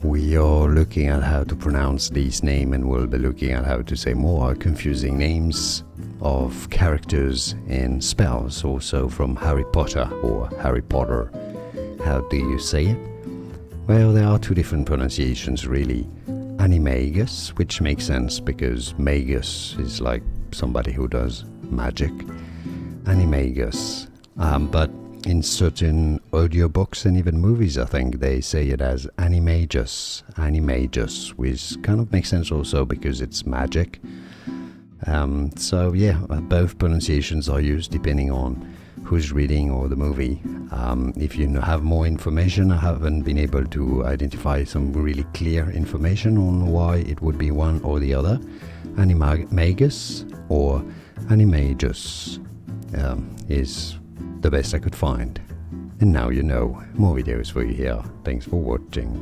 We are looking at how to pronounce these names, and we'll be looking at how to say more confusing names of characters and spells, also from Harry Potter or Harry Potter. How do you say it? Well, there are two different pronunciations really. Animagus, which makes sense because magus is like somebody who does magic. Animagus. But in certain audiobooks and even movies, I think they say it as animagus, which kind of makes sense also because it's magic. So yeah, both pronunciations are used depending on who's reading or the movie. If you have more information, I haven't been able to identify some really clear information on why it would be one or the other. Animagus or animagus is the best I could find. And now you know. More videos for you here. Thanks for watching.